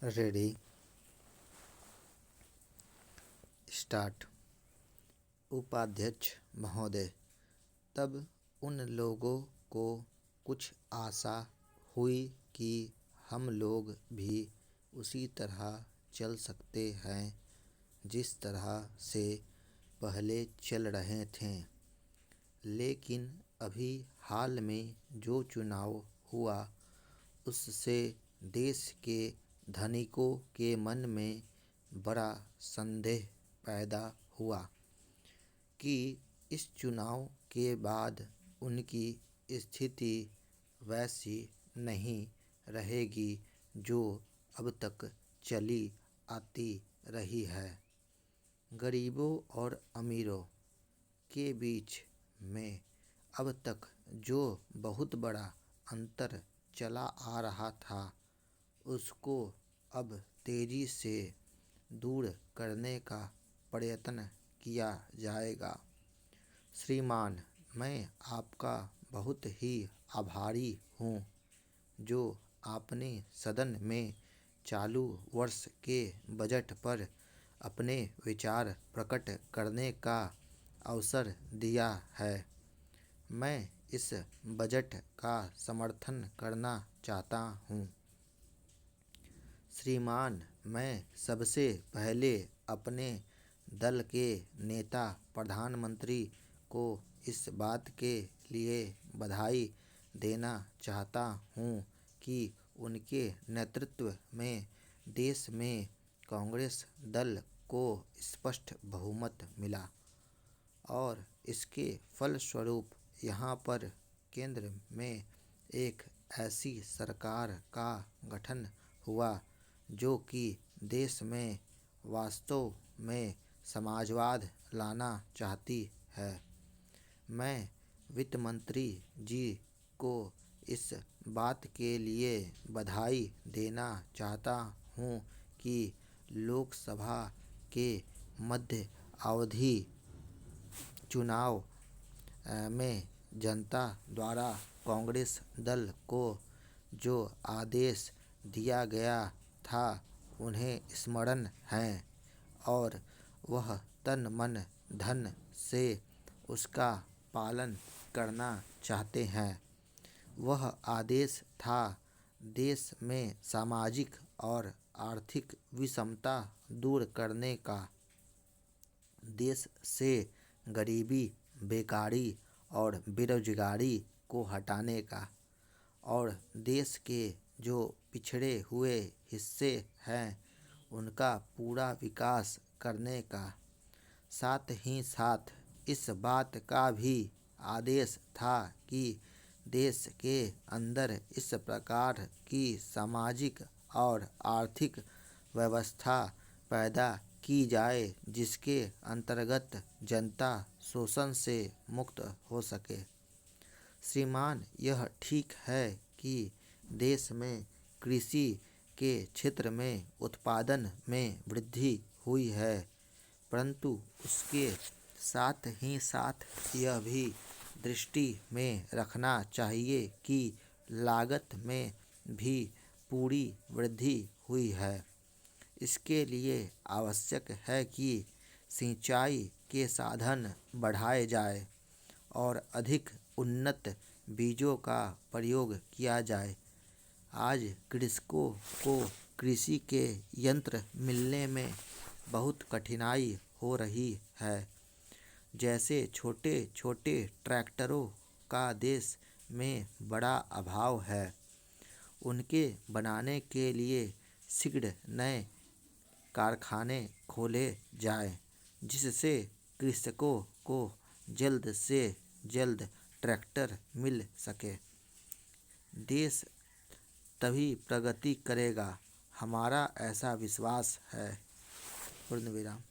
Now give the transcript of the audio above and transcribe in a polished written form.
Ready start. उपाध्यक्ष महोदय, तब उन लोगों को कुछ आशा हुई कि हम लोग भी उसी तरह चल सकते हैं जिस तरह से पहले चल रहे थे। लेकिन अभी हाल में जो चुनाव हुआ उससे देश के धनिकों के मन में बड़ा संदेह पैदा हुआ कि इस चुनाव के बाद उनकी स्थिति वैसी नहीं रहेगी जो अब तक चली आती रही है। गरीबों और अमीरों के बीच में अब तक जो बहुत बड़ा अंतर चला आ रहा था उसको अब तेजी से दूर करने का प्रयत्न किया जाएगा। श्रीमान, मैं आपका बहुत ही आभारी हूँ जो आपने सदन में चालू वर्ष के बजट पर अपने विचार प्रकट करने का अवसर दिया है। मैं इस बजट का समर्थन करना चाहता हूँ। श्रीमान, मैं सबसे पहले अपने दल के नेता प्रधानमंत्री को इस बात के लिए बधाई देना चाहता हूँ कि उनके नेतृत्व में देश में कांग्रेस दल को स्पष्ट बहुमत मिला और इसके फलस्वरूप यहाँ पर केंद्र में एक ऐसी सरकार का गठन हुआ जो कि देश में वास्तव में समाजवाद लाना चाहती है। मैं वित्त मंत्री जी को इस बात के लिए बधाई देना चाहता हूँ कि लोकसभा के मध्य अवधि चुनाव में जनता द्वारा कांग्रेस दल को जो आदेश दिया गया था उन्हें स्मरण है और वह तन मन धन से उसका पालन करना चाहते हैं। वह आदेश था देश में सामाजिक और आर्थिक विषमता दूर करने का, देश से गरीबी, बेकारी और बेरोजगारी को हटाने का और देश के जो पिछड़े हुए हिस्से हैं उनका पूरा विकास करने का। साथ ही साथ इस बात का भी आदेश था कि देश के अंदर इस प्रकार की सामाजिक और आर्थिक व्यवस्था पैदा की जाए जिसके अंतर्गत जनता शोषण से मुक्त हो सके। श्रीमान, यह ठीक है कि देश में कृषि के क्षेत्र में उत्पादन में वृद्धि हुई है, परंतु उसके साथ ही साथ यह भी दृष्टि में रखना चाहिए कि लागत में भी पूरी वृद्धि हुई है। इसके लिए आवश्यक है कि सिंचाई के साधन बढ़ाए जाए और अधिक उन्नत बीजों का प्रयोग किया जाए। आज कृषकों को कृषि के यंत्र मिलने में बहुत कठिनाई हो रही है। जैसे छोटे छोटे ट्रैक्टरों का देश में बड़ा अभाव है। उनके बनाने के लिए शीघ्र नए कारखाने खोले जाएं, जिससे कृषकों को जल्द से जल्द ट्रैक्टर मिल सके। देश तभी प्रगति करेगा, हमारा ऐसा विश्वास है। पूर्ण विराम।